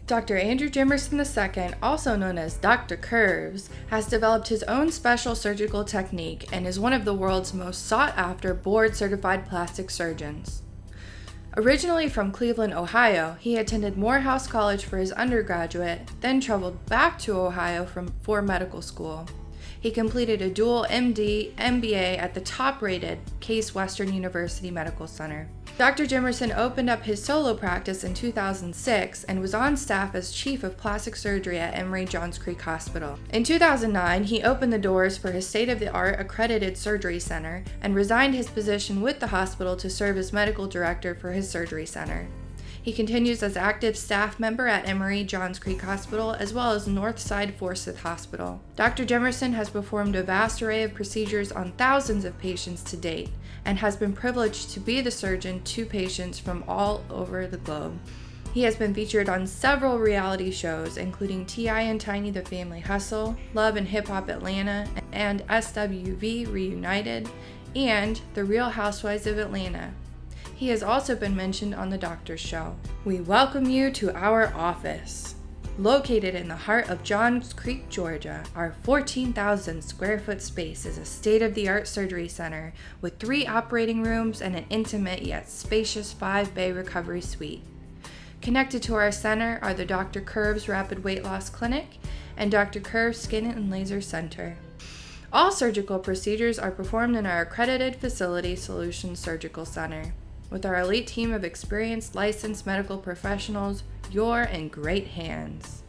Dr. Andrew Jimerson II, also known as Dr. Curves, has developed his own special surgical technique and is one of the world's most sought-after board-certified plastic surgeons. Originally from Cleveland, Ohio, he attended Morehouse College for his undergraduate, then traveled back to Ohio for medical school. He completed a dual MD-MBA at the top-rated Case Western University Medical Center. Dr. Jimerson opened up his solo practice in 2006 and was on staff as Chief of Plastic Surgery at Emory Johns Creek Hospital. In 2009, he opened the doors for his state-of-the-art accredited surgery center and resigned his position with the hospital to serve as medical director for his surgery center. He continues as active staff member at Emory Johns Creek Hospital as well as Northside Forsyth Hospital. Dr. Jimerson has performed a vast array of procedures on thousands of patients to date and has been privileged to be the surgeon to patients from all over the globe. He has been featured on several reality shows, including T.I. and Tiny the Family Hustle, Love and Hip Hop Atlanta, and SWV Reunited, and The Real Housewives of Atlanta. He has also been mentioned on The Doctor's Show. We welcome you to our office. Located in the heart of Johns Creek, Georgia, our 14,000 square foot space is a state-of-the-art surgery center with 3 operating rooms and an intimate yet spacious 5-bay recovery suite. Connected to our center are the Dr. Curves Rapid Weight Loss Clinic and Dr. Curves Skin and Laser Center. All surgical procedures are performed in our accredited Facility Solutions Surgical Center. With our elite team of experienced licensed medical professionals, you're in great hands.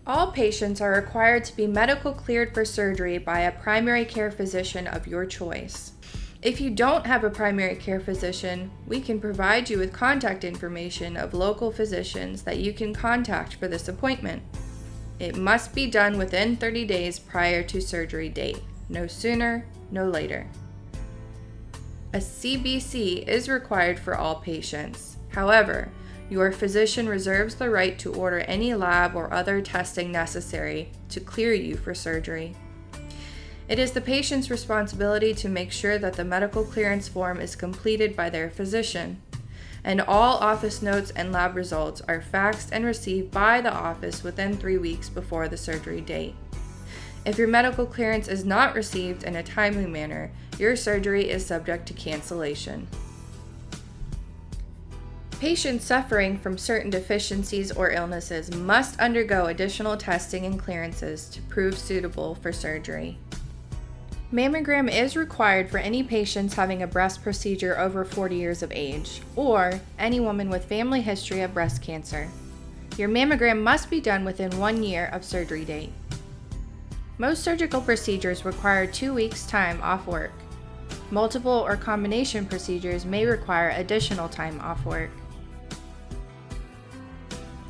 All patients are required to be medical cleared for surgery by a primary care physician of your choice. If you don't have a primary care physician, we can provide you with contact information of local physicians that you can contact for this appointment. It must be done within 30 days prior to surgery date. No sooner, no later. A CBC is required for all patients. However, your physician reserves the right to order any lab or other testing necessary to clear you for surgery. It is the patient's responsibility to make sure that the medical clearance form is completed by their physician, and all office notes and lab results are faxed and received by the office within 3 weeks before the surgery date. If your medical clearance is not received in a timely manner, your surgery is subject to cancellation. Patients suffering from certain deficiencies or illnesses must undergo additional testing and clearances to prove suitable for surgery. Mammogram is required for any patients having a breast procedure over 40 years of age, or any woman with family history of breast cancer. Your mammogram must be done within 1 year of surgery date. Most surgical procedures require 2 weeks' time off work. Multiple or combination procedures may require additional time off work.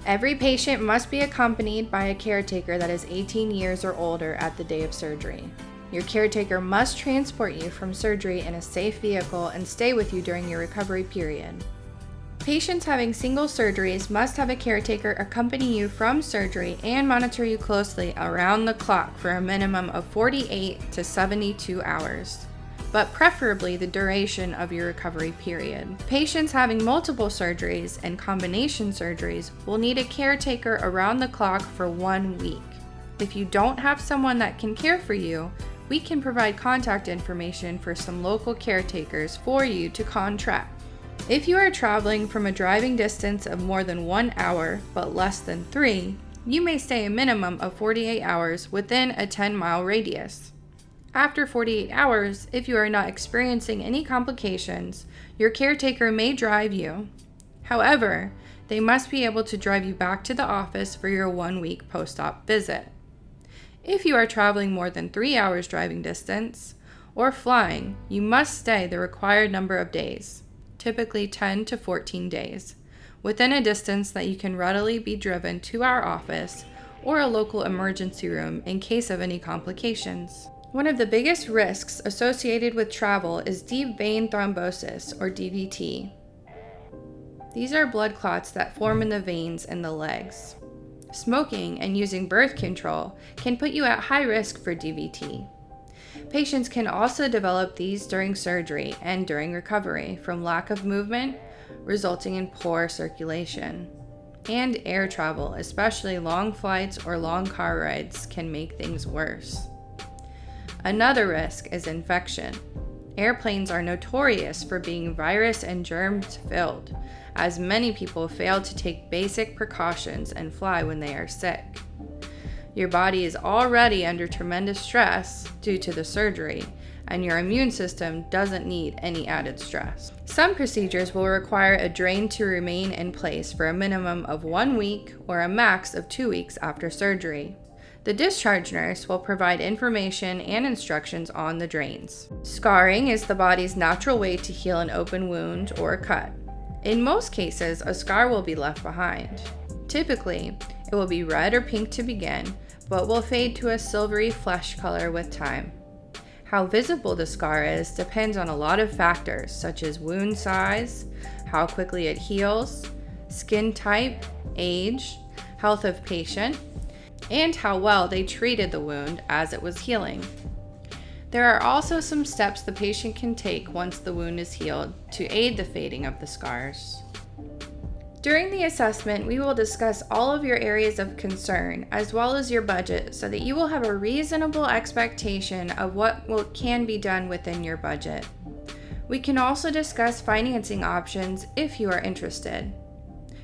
Every patient must be accompanied by a caretaker that is 18 years or older at the day of surgery. Your caretaker must transport you from surgery in a safe vehicle and stay with you during your recovery period. Patients having single surgeries must have a caretaker accompany you from surgery and monitor you closely around the clock for a minimum of 48 to 72 hours, but preferably the duration of your recovery period. Patients having multiple surgeries and combination surgeries will need a caretaker around the clock for 1 week. If you don't have someone that can care for you, we can provide contact information for some local caretakers for you to contract. If you are traveling from a driving distance of more than 1 hour but less than 3, you may stay a minimum of 48 hours within a 10-mile radius. After 48 hours, if you are not experiencing any complications, your caretaker may drive you. However, they must be able to drive you back to the office for your 1-week post-op visit. If you are traveling more than 3 hours driving distance or flying, you must stay the required number of days, typically 10 to 14 days, within a distance that you can readily be driven to our office or a local emergency room in case of any complications. One of the biggest risks associated with travel is deep vein thrombosis, or DVT. These are blood clots that form in the veins in the legs. Smoking and using birth control can put you at high risk for DVT. Patients can also develop these during surgery and during recovery from lack of movement, resulting in poor circulation. And air travel, especially long flights or long car rides, can make things worse. Another risk is infection. Airplanes are notorious for being virus and germs filled, as many people fail to take basic precautions and fly when they are sick. Your body is already under tremendous stress due to the surgery, and your immune system doesn't need any added stress. Some procedures will require a drain to remain in place for a minimum of 1 week or a max of 2 weeks after surgery. The discharge nurse will provide information and instructions on the drains. Scarring is the body's natural way to heal an open wound or a cut. In most cases, a scar will be left behind. Typically, it will be red or pink to begin, but will fade to a silvery flesh color with time. How visible the scar is depends on a lot of factors, such as wound size, how quickly it heals, skin type, age, health of patient, and how well they treated the wound as it was healing. There are also some steps the patient can take once the wound is healed to aid the fading of the scars. During the assessment, we will discuss all of your areas of concern as well as your budget so that you will have a reasonable expectation of what can be done within your budget. We can also discuss financing options if you are interested.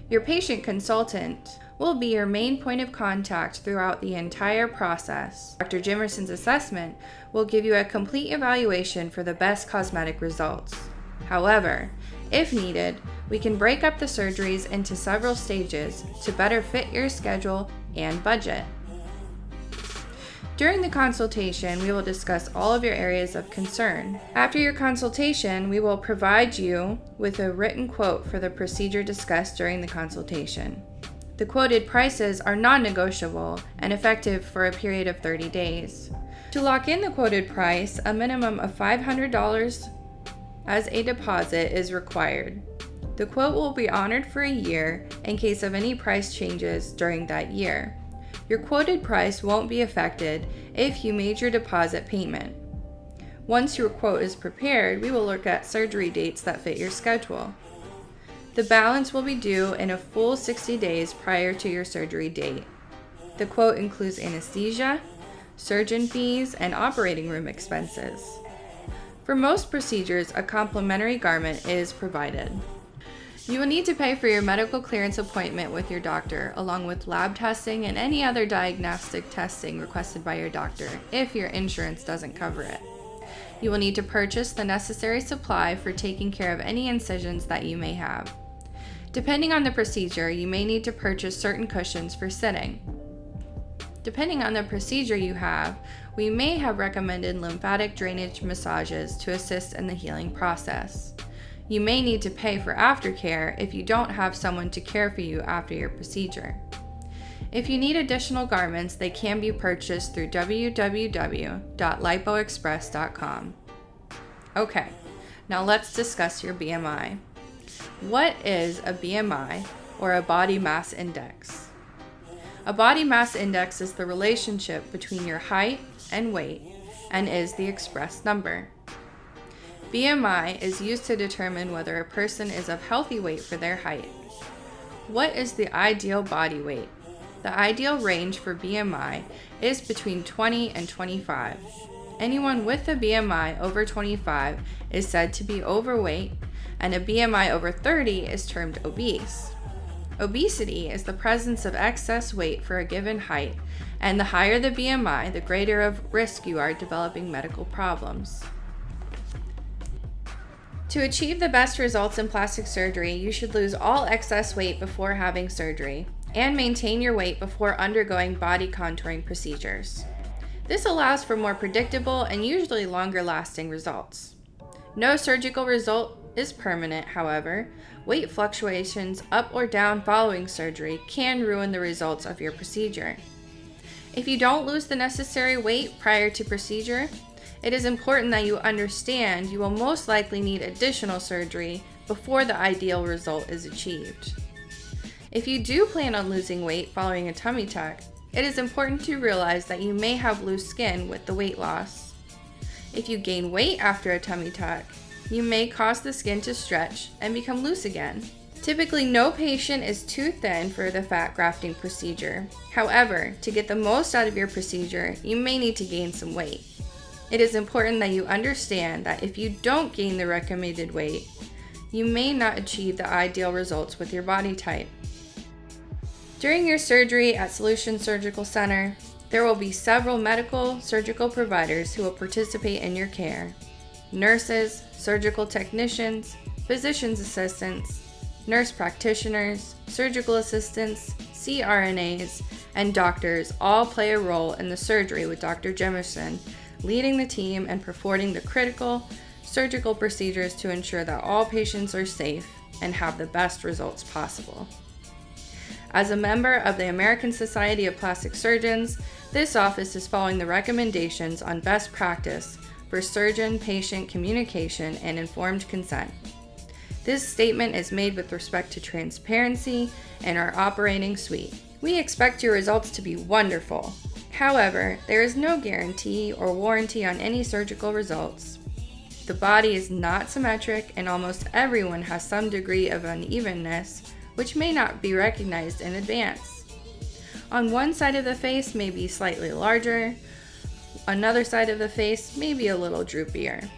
Your patient consultant will be your main point of contact throughout the entire process. Dr. Jimerson's assessment will give you a complete evaluation for the best cosmetic results. However, if needed, we can break up the surgeries into several stages to better fit your schedule and budget. During the consultation, we will discuss all of your areas of concern. After your consultation, we will provide you with a written quote for the procedure discussed during the consultation. The quoted prices are non-negotiable and effective for a period of 30 days. To lock in the quoted price, a minimum of $500 as a deposit is required. The quote will be honored for a year in case of any price changes during that year. Your quoted price won't be affected if you made your deposit payment. Once your quote is prepared, we will look at surgery dates that fit your schedule. The balance will be due in a full 60 days prior to your surgery date. The quote includes anesthesia, surgeon fees, and operating room expenses. For most procedures, a complimentary garment is provided. You will need to pay for your medical clearance appointment with your doctor, along with lab testing and any other diagnostic testing requested by your doctor, if your insurance doesn't cover it. You will need to purchase the necessary supply for taking care of any incisions that you may have. Depending on the procedure, you may need to purchase certain cushions for sitting. Depending on the procedure you have, we may have recommended lymphatic drainage massages to assist in the healing process. You may need to pay for aftercare if you don't have someone to care for you after your procedure. If you need additional garments, they can be purchased through www.lipoexpress.com. Okay, now let's discuss your BMI. What is a BMI, or a body mass index? A body mass index is the relationship between your height and weight and is the expressed number. BMI is used to determine whether a person is of healthy weight for their height. What is the ideal body weight? The ideal range for BMI is between 20 and 25. Anyone with a BMI over 25 is said to be overweight, and a BMI over 30 is termed obese. Obesity is the presence of excess weight for a given height, and the higher the BMI, the greater of risk you are developing medical problems. To achieve the best results in plastic surgery, you should lose all excess weight before having surgery and maintain your weight before undergoing body contouring procedures. This allows for more predictable and usually longer-lasting results. No surgical result is permanent, however. Weight fluctuations up or down following surgery can ruin the results of your procedure. If you don't lose the necessary weight prior to procedure, it is important that you understand you will most likely need additional surgery before the ideal result is achieved. If you do plan on losing weight following a tummy tuck, it is important to realize that you may have loose skin with the weight loss. If you gain weight after a tummy tuck, you may cause the skin to stretch and become loose again. Typically, no patient is too thin for the fat grafting procedure. However, to get the most out of your procedure, you may need to gain some weight. It is important that you understand that if you don't gain the recommended weight, you may not achieve the ideal results with your body type. During your surgery at Solution Surgical Center, there will be several medical surgical providers who will participate in your care. Nurses, surgical technicians, physician's assistants, nurse practitioners, surgical assistants, CRNAs, and doctors all play a role in the surgery, with Dr. Jimerson leading the team and performing the critical surgical procedures to ensure that all patients are safe and have the best results possible. As a member of the American Society of Plastic Surgeons, this office is following the recommendations on best practice for surgeon-patient communication and informed consent. This statement is made with respect to transparency and our operating suite. We expect your results to be wonderful. However, there is no guarantee or warranty on any surgical results. The body is not symmetric, and almost everyone has some degree of unevenness, which may not be recognized in advance. On one side of the face may be slightly larger, another side of the face may be a little droopier.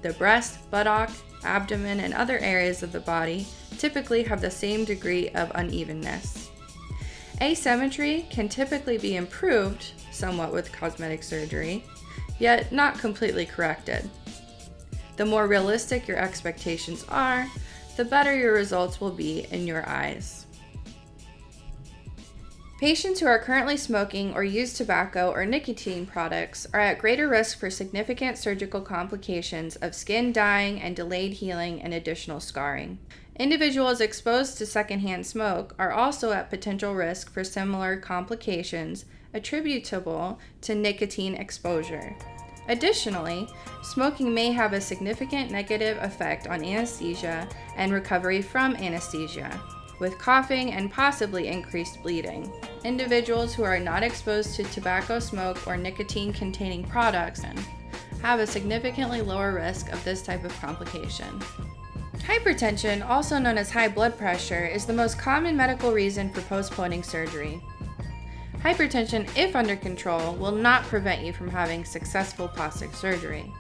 The breast, buttock, abdomen, and other areas of the body typically have the same degree of unevenness. Asymmetry can typically be improved somewhat with cosmetic surgery, yet not completely corrected. The more realistic your expectations are, the better your results will be in your eyes. Patients who are currently smoking or use tobacco or nicotine products are at greater risk for significant surgical complications of skin dying and delayed healing and additional scarring. Individuals exposed to secondhand smoke are also at potential risk for similar complications attributable to nicotine exposure. Additionally, smoking may have a significant negative effect on anesthesia and recovery from anesthesia, with coughing and possibly increased bleeding. Individuals who are not exposed to tobacco smoke or nicotine-containing products have a significantly lower risk of this type of complication. Hypertension, also known as high blood pressure, is the most common medical reason for postponing surgery. Hypertension, if under control, will not prevent you from having successful plastic surgery.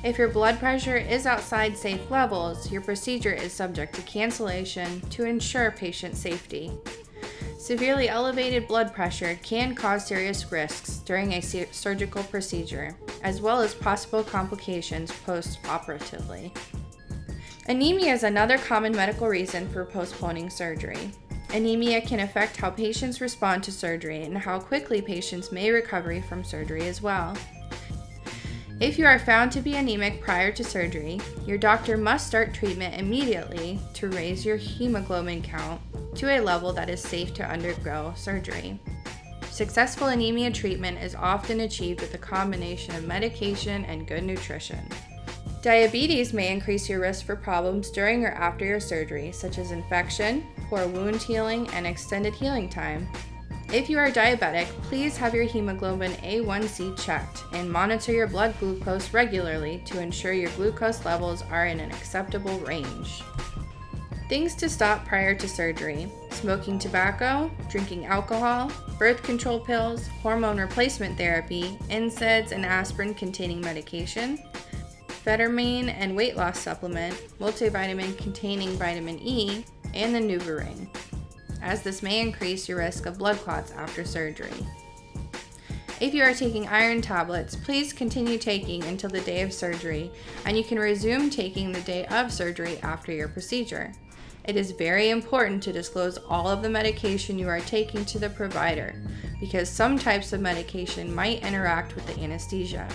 If your blood pressure is outside safe levels, your procedure is subject to cancellation to ensure patient safety. Severely elevated blood pressure can cause serious risks during a surgical procedure, as well as possible complications post-operatively. Anemia is another common medical reason for postponing surgery. Anemia can affect how patients respond to surgery and how quickly patients may recover from surgery as well. If you are found to be anemic prior to surgery, your doctor must start treatment immediately to raise your hemoglobin count to a level that is safe to undergo surgery. Successful anemia treatment is often achieved with a combination of medication and good nutrition. Diabetes may increase your risk for problems during or after your surgery, such as infection, poor wound healing, and extended healing time. If you are diabetic, please have your hemoglobin A1C checked and monitor your blood glucose regularly to ensure your glucose levels are in an acceptable range. Things to stop prior to surgery: smoking tobacco, drinking alcohol, birth control pills, hormone replacement therapy, NSAIDs and aspirin-containing medication, phetermine and weight loss supplement, multivitamin containing vitamin E, and the NuvaRing, as this may increase your risk of blood clots after surgery. If you are taking iron tablets, please continue taking until the day of surgery, and you can resume taking the day of surgery after your procedure. It is very important to disclose all of the medication you are taking to the provider, because some types of medication might interact with the anesthesia.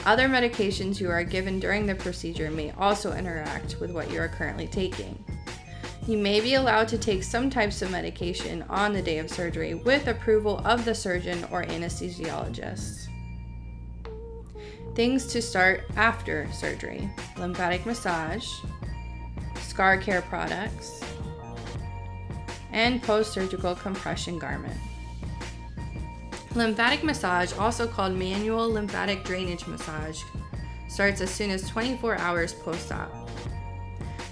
Other medications you are given during the procedure may also interact with what you are currently taking. You may be allowed to take some types of medication on the day of surgery with approval of the surgeon or anesthesiologist. Things to start after surgery: lymphatic massage, scar care products, and post-surgical compression garment. Lymphatic massage, also called manual lymphatic drainage massage, starts as soon as 24 hours post-op.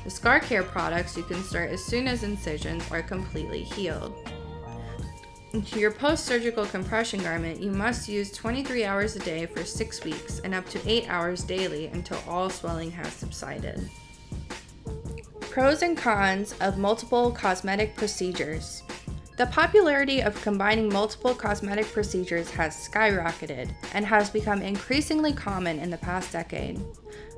The scar care products you can start as soon as incisions are completely healed. To your post-surgical compression garment, you must use 23 hours a day for 6 weeks and up to 8 hours daily until all swelling has subsided. Pros and cons of multiple cosmetic procedures. The popularity of combining multiple cosmetic procedures has skyrocketed and has become increasingly common in the past decade.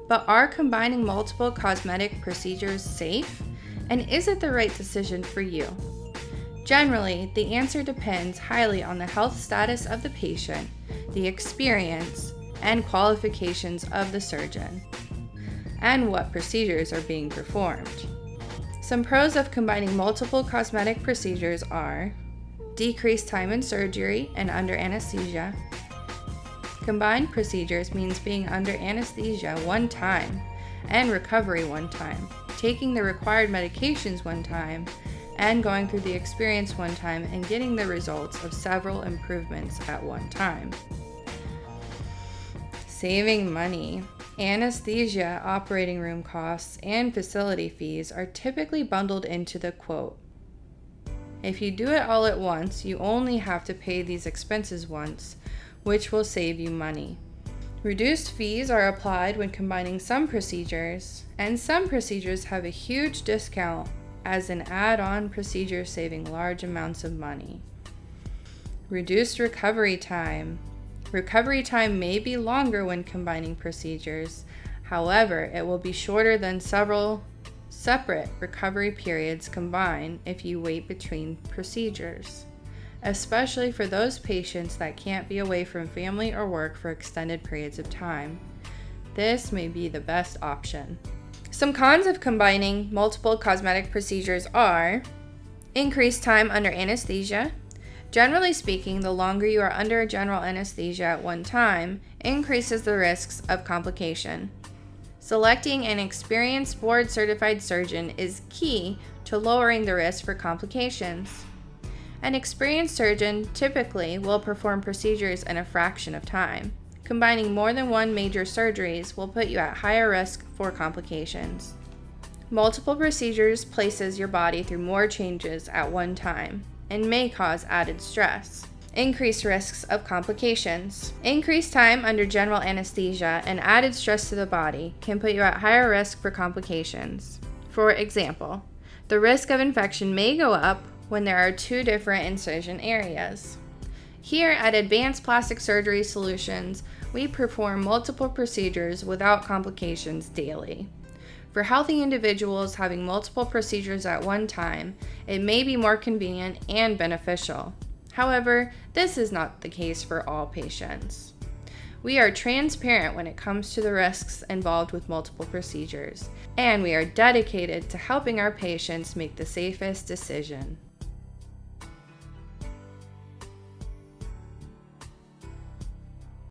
But are combining multiple cosmetic procedures safe? And is it the right decision for you? Generally, the answer depends highly on the health status of the patient, the experience, and qualifications of the surgeon, and what procedures are being performed. Some pros of combining multiple cosmetic procedures are decreased time in surgery and under anesthesia. Combined procedures means being under anesthesia one time and recovery one time, taking the required medications one time, and going through the experience one time and getting the results of several improvements at one time. Saving money. Anesthesia, operating room costs, and facility fees are typically bundled into the quote. If you do it all at once, you only have to pay these expenses once, which will save you money. Reduced fees are applied when combining some procedures, and some procedures have a huge discount as an add-on procedure, saving large amounts of money. Reduced recovery time. Recovery time may be longer when combining procedures. However, it will be shorter than several separate recovery periods combined if you wait between procedures, especially for those patients that can't be away from family or work for extended periods of time. This may be the best option. Some cons of combining multiple cosmetic procedures are increased time under anesthesia. Generally speaking, the longer you are under general anesthesia at one time increases the risks of complication. Selecting an experienced board-certified surgeon is key to lowering the risk for complications. An experienced surgeon typically will perform procedures in a fraction of time. Combining more than one major surgeries will put you at higher risk for complications. Multiple procedures places your body through more changes at one time and may cause added stress. Increased risks of complications. Increased time under general anesthesia and added stress to the body can put you at higher risk for complications. For example, the risk of infection may go up when there are two different incision areas. Here at Advanced Plastic Surgery Solutions, we perform multiple procedures without complications daily. For healthy individuals having multiple procedures at one time, it may be more convenient and beneficial. However, this is not the case for all patients. We are transparent when it comes to the risks involved with multiple procedures, and we are dedicated to helping our patients make the safest decision.